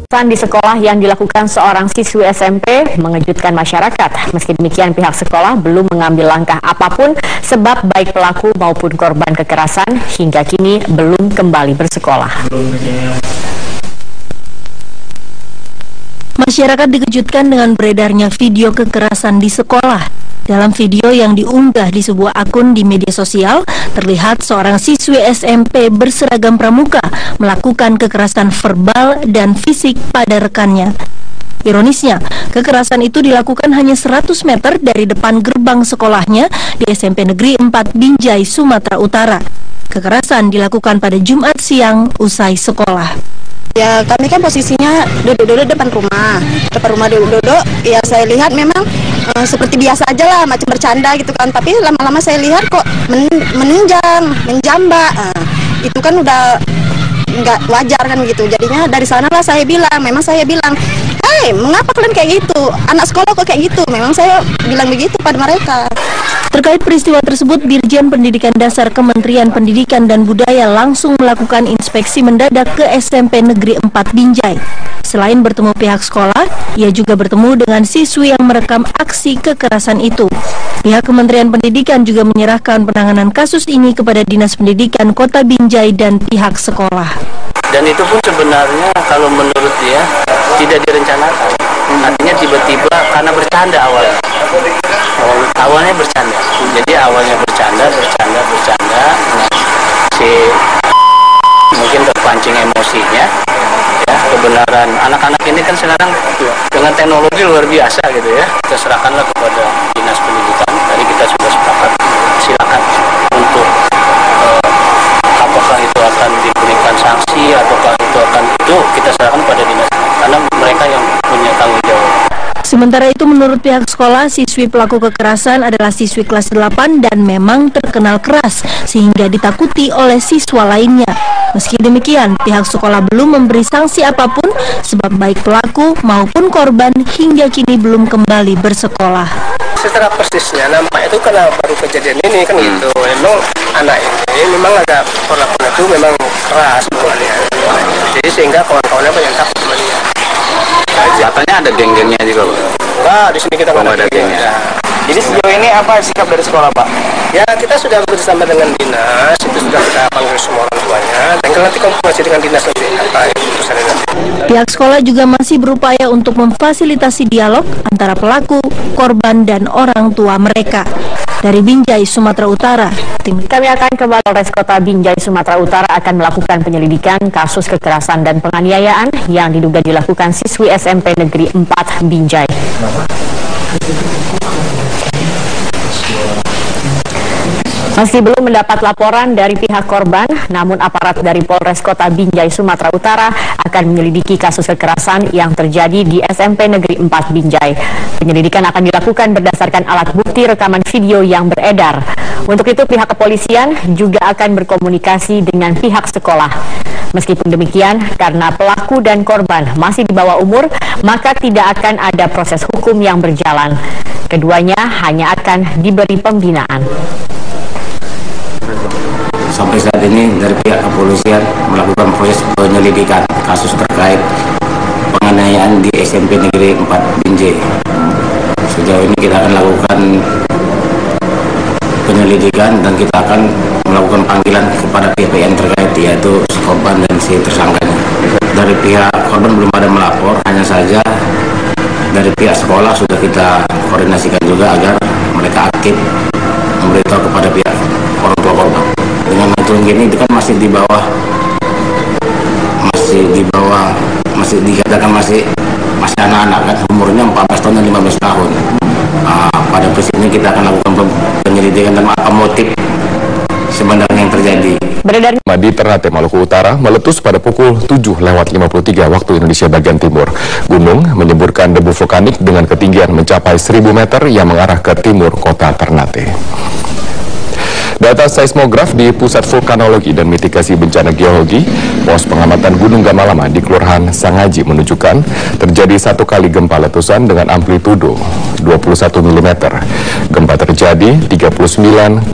Kekerasan di sekolah yang dilakukan seorang siswi SMP mengejutkan masyarakat. Meski demikian, pihak sekolah belum mengambil langkah apapun sebab baik pelaku maupun korban kekerasan hingga kini belum kembali bersekolah. Masyarakat dikejutkan dengan beredarnya video kekerasan di sekolah. Dalam video yang diunggah di sebuah akun di media sosial, terlihat seorang siswi SMP berseragam pramuka melakukan kekerasan verbal dan fisik pada rekannya. Ironisnya, kekerasan itu dilakukan hanya 100 meter dari depan gerbang sekolahnya di SMP Negeri 4 Binjai, Sumatera Utara. Kekerasan dilakukan pada Jumat siang usai sekolah. Ya, kami kan posisinya duduk-duduk depan rumah duduk-duduk. Ya, saya lihat memang seperti biasa aja lah, macam bercanda gitu kan. Tapi lama-lama saya lihat kok menjambak. Itu kan udah nggak wajar kan gitu. Jadinya dari sanalah saya bilang, "Hei, mengapa kalian kayak gitu? Anak sekolah kok kayak gitu?" Memang saya bilang begitu pada mereka. Terkait peristiwa tersebut, Dirjen Pendidikan Dasar Kementerian Pendidikan dan Budaya langsung melakukan inspeksi mendadak ke SMP Negeri 4 Binjai. Selain bertemu pihak sekolah, ia juga bertemu dengan siswi yang merekam aksi kekerasan itu. Pihak Kementerian Pendidikan juga menyerahkan penanganan kasus ini kepada Dinas Pendidikan Kota Binjai dan pihak sekolah. Dan itu pun sebenarnya kalau menurut dia tidak direncanakan. Artinya tiba-tiba karena bercanda awalnya. Awalnya bercanda. Jadi awalnya bercanda. Si mungkin terpancing emosinya. Ya, kebenaran anak-anak ini kan sekarang dengan teknologi luar biasa gitu ya. Kita serahkanlah kepada Dinas Pendidikan. Tadi kita sudah sepakat. Silakan untuk apakah itu akan diberikan sanksi ataukah itu kita serahkan pada dinas karena mereka yang punya tanggung jawab. Sementara itu, menurut pihak sekolah, siswi pelaku kekerasan adalah siswi kelas 8 dan memang terkenal keras sehingga ditakuti oleh siswa lainnya. Meski demikian, pihak sekolah belum memberi sanksi apapun sebab baik pelaku maupun korban hingga kini belum kembali bersekolah. Secara persisnya nampak itu karena baru kejadian ini kan gitu. Memang anak ini memang agak perlakuan itu memang keras sebenarnya. Jadi sehingga kawan-kawannya banyak takut sama dia. Katanya ada geng-gengnya juga, Pak. Nah, di sini kita nggak ada gengnya. Jadi sejauh ini apa sikap dari sekolah, Pak? Ya, kita sudah bersama dengan dinas, itu sudah kita panggil semua orang tuanya. Tinggal nanti konfirmasi dengan dinas nanti apa keputusannya nanti. Pihak sekolah juga masih berupaya untuk memfasilitasi dialog antara pelaku, korban, dan orang tua mereka. Dari Binjai, Sumatera Utara, Kami akan ke Polres Kota Binjai, Sumatera Utara akan melakukan penyelidikan kasus kekerasan dan penganiayaan yang diduga dilakukan siswi SMP Negeri 4 Binjai. Meski belum mendapat laporan dari pihak korban, namun aparat dari Polres Kota Binjai, Sumatera Utara akan menyelidiki kasus kekerasan yang terjadi di SMP Negeri 4 Binjai. Penyelidikan akan dilakukan berdasarkan alat bukti rekaman video yang beredar. Untuk itu, pihak kepolisian juga akan berkomunikasi dengan pihak sekolah. Meskipun demikian, karena pelaku dan korban masih di bawah umur, maka tidak akan ada proses hukum yang berjalan. Keduanya hanya akan diberi pembinaan. Sampai saat ini dari pihak kepolisian melakukan proses penyelidikan kasus terkait penganiayaan di SMP Negeri 4 Binjai. Sejauh ini kita akan lakukan penyelidikan dan kita akan melakukan panggilan kepada pihak yang terkait, yaitu si korban dan si tersangkanya. Dari pihak korban belum ada melapor, hanya saja dari pihak sekolah sudah kita koordinasikan juga agar mereka aktif memberitahu kepada pihak orang tua korban. Dengan aturan gini itu kan masih dikatakan masih anak-anak kan, umurnya 14 tahun dan 15 tahun. Pada posisi ini kita akan lakukan penyelidikan dan apa motif sebenarnya yang terjadi. Di Ternate, Maluku Utara meletus pada pukul 7:53 waktu Indonesia bagian timur. Gunung menyemburkan debu vulkanik dengan ketinggian mencapai 1000 meter yang mengarah ke timur kota Ternate. Data seismograf di Pusat Vulkanologi dan Mitigasi Bencana Geologi, Pos Pengamatan Gunung Gamalama di Kelurahan Sangaji menunjukkan terjadi 1 kali gempa letusan dengan amplitudo 21 mm. Gempa terjadi menjadi 39,43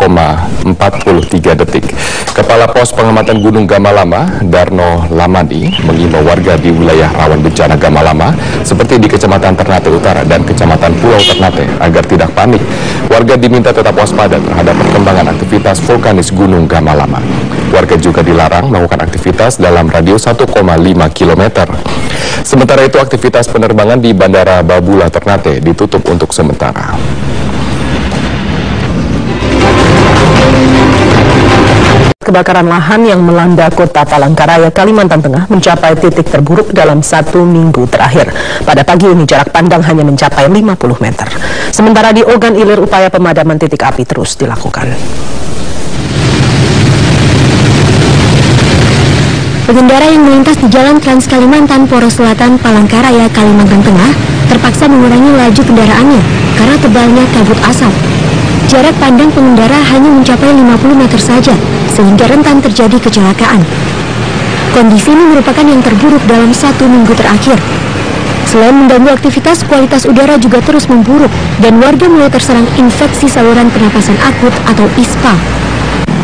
detik. Kepala Pos Pengamatan Gunung Gamalama, Darno Lamadi, mengimbau warga di wilayah rawan bencana Gamalama seperti di Kecamatan Ternate Utara dan Kecamatan Pulau Ternate agar tidak panik. Warga diminta tetap waspada terhadap perkembangan aktivitas vulkanis Gunung Gamalama. Warga juga dilarang melakukan aktivitas dalam radius 1,5 km. Sementara itu, aktivitas penerbangan di Bandara Babula Ternate ditutup untuk sementara. Kebakaran lahan yang melanda kota Palangkaraya, Kalimantan Tengah mencapai titik terburuk dalam 1 minggu terakhir. Pada pagi ini jarak pandang hanya mencapai 50 meter. Sementara di Ogan Ilir upaya pemadaman titik api terus dilakukan. Pengendara yang melintas di Jalan Trans Kalimantan Poros Selatan Palangkaraya, Kalimantan Tengah terpaksa mengurangi laju kendaraannya karena tebalnya kabut asap. Jarak pandang pengendara hanya mencapai 50 meter saja, sehingga rentan terjadi kecelakaan. Kondisi ini merupakan yang terburuk dalam 1 minggu terakhir. Selain mengganggu aktivitas, kualitas udara juga terus memburuk dan warga mulai terserang infeksi saluran pernapasan akut atau ISPA.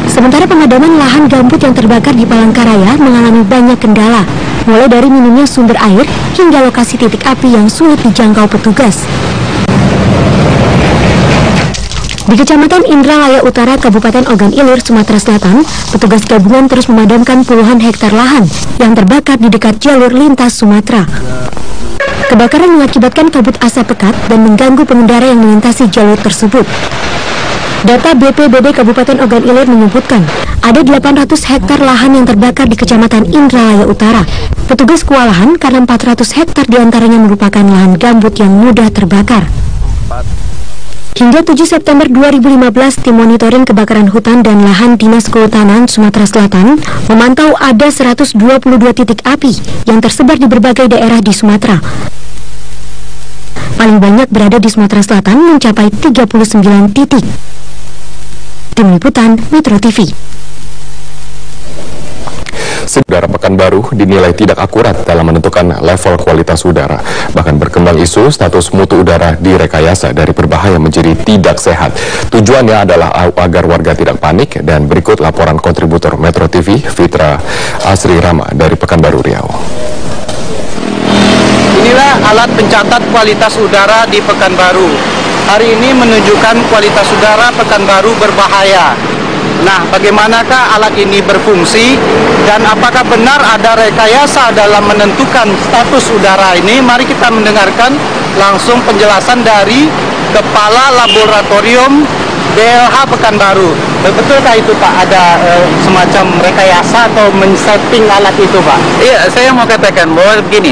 Sementara pemadaman lahan gambut yang terbakar di Palangkaraya mengalami banyak kendala, mulai dari minimnya sumber air hingga lokasi titik api yang sulit dijangkau petugas. Di Kecamatan Indralaya Utara, Kabupaten Ogan Ilir, Sumatera Selatan, petugas gabungan terus memadamkan puluhan hektar lahan yang terbakar di dekat jalur lintas Sumatera. Kebakaran mengakibatkan kabut asap pekat dan mengganggu pengendara yang melintasi jalur tersebut. Data BPBD Kabupaten Ogan Ilir menyebutkan ada 800 hektar lahan yang terbakar di Kecamatan Indralaya Utara. Petugas kewalahan karena 400 hektar diantaranya merupakan lahan gambut yang mudah terbakar. Hingga 7 September 2015, tim monitoring kebakaran hutan dan lahan Dinas Kehutanan Sumatera Selatan memantau ada 122 titik api yang tersebar di berbagai daerah di Sumatera. Paling banyak berada di Sumatera Selatan mencapai 39 titik. Tim Liputan Metro TV. Udara Pekanbaru dinilai tidak akurat dalam menentukan level kualitas udara. Bahkan berkembang isu status mutu udara direkayasa dari berbahaya menjadi tidak sehat. Tujuannya adalah agar warga tidak panik, dan berikut laporan kontributor Metro TV Fitra Asri Rama dari Pekanbaru Riau. Inilah alat pencatat kualitas udara di Pekanbaru. Hari ini menunjukkan kualitas udara Pekanbaru berbahaya. Nah, bagaimanakah alat ini berfungsi dan apakah benar ada rekayasa dalam menentukan status udara ini? Mari kita mendengarkan langsung penjelasan dari Kepala Laboratorium BLH Pekanbaru. Betulkah itu Pak, ada semacam rekayasa atau men-setting alat itu Pak? Iya, saya mau katakan bahwa begini.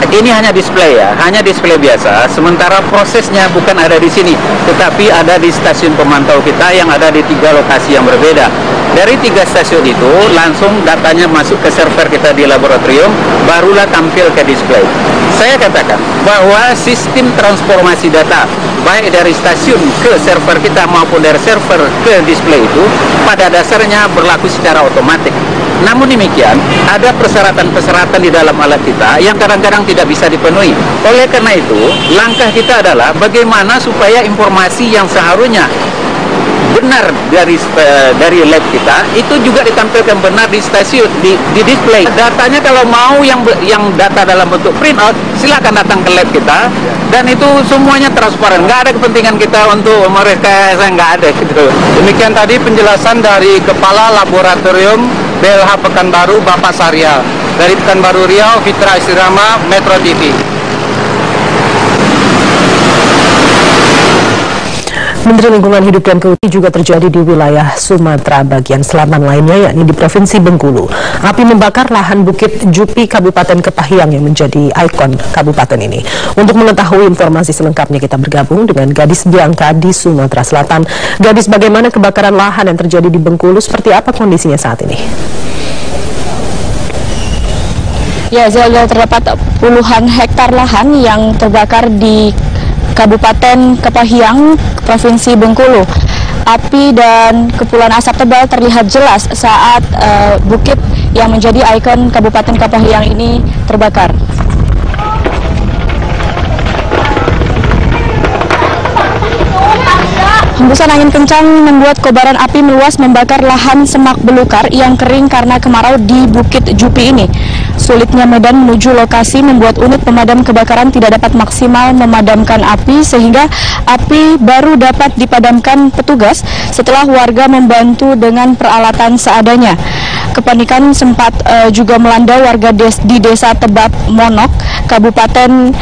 Ini hanya display ya, hanya display biasa. Sementara prosesnya bukan ada di sini, tetapi ada di stasiun pemantau kita yang ada di 3 lokasi yang berbeda. Dari 3 stasiun itu langsung datanya masuk ke server kita di laboratorium, barulah tampil ke display. Saya katakan bahwa sistem transformasi data baik dari stasiun ke server kita maupun dari server ke display itu pada dasarnya berlaku secara otomatis. Namun demikian, ada persyaratan-persyaratan di dalam alat kita yang kadang-kadang tidak bisa dipenuhi. Oleh karena itu, langkah kita adalah bagaimana supaya informasi yang seharusnya benar dari lab kita itu juga ditampilkan benar di stasiun, di display. Datanya kalau mau yang data dalam bentuk printout, silakan datang ke lab kita, dan itu semuanya transparan. Nggak ada kepentingan kita untuk mereka, nggak ada gitu. Demikian tadi penjelasan dari Kepala Laboratorium BLH Pekanbaru, Bapak Saryal. Dari Pekanbaru Riau, Fitra Istirama, Metro TV. Menteri Lingkungan Hidup dan Kehutanan juga terjadi di wilayah Sumatera bagian selatan lainnya, yakni di Provinsi Bengkulu. Api membakar lahan Bukit Jupi Kabupaten Kepahyang yang menjadi ikon kabupaten ini. Untuk mengetahui informasi selengkapnya kita bergabung dengan Gadis Biangka di Sumatera Selatan. Gadis, bagaimana kebakaran lahan yang terjadi di Bengkulu? Seperti apa kondisinya saat ini? Ya, Zelda, terdapat puluhan hektar lahan yang terbakar di Kabupaten Kepahyang, Provinsi Bengkulu. Api dan kepulan asap tebal terlihat jelas saat bukit yang menjadi ikon Kabupaten Kepahyang ini terbakar. Hembusan angin kencang membuat kobaran api meluas membakar lahan semak belukar yang kering karena kemarau di Bukit Jupi ini. Sulitnya medan menuju lokasi membuat unit pemadam kebakaran tidak dapat maksimal memadamkan api sehingga api baru dapat dipadamkan petugas setelah warga membantu dengan peralatan seadanya. Kepanikan sempat juga melanda warga di Desa Tebak Monok, Kabupaten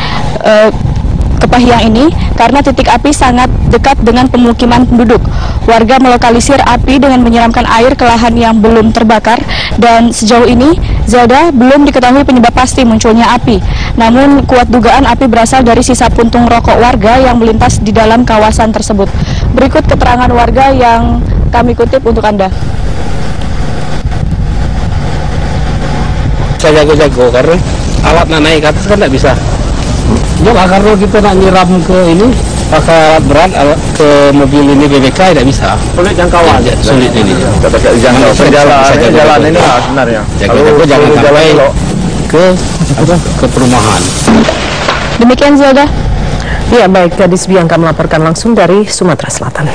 Kepahyang ini karena titik api sangat dekat dengan pemukiman penduduk. Warga melokalisir api dengan menyiramkan air ke lahan yang belum terbakar dan sejauh ini Zelda belum diketahui penyebab pasti munculnya api. Namun kuat dugaan api berasal dari sisa puntung rokok warga yang melintas di dalam kawasan tersebut. Berikut keterangan warga yang kami kutip untuk Anda. Saya jago-jago karena alat naik ke atas kan tidak bisa. Juga karena kita nak nyiram ke ini pakai alat berat ke mobil ini BBK tidak bisa. Sulit jangkauan. Ya, sulit ini. Jangkau jalan ini sebenarnya. Jago-jago jangan sampai ke perumahan. Demikian Zelda. Ya baik, Gadis Biangka melaporkan langsung dari Sumatera Selatan.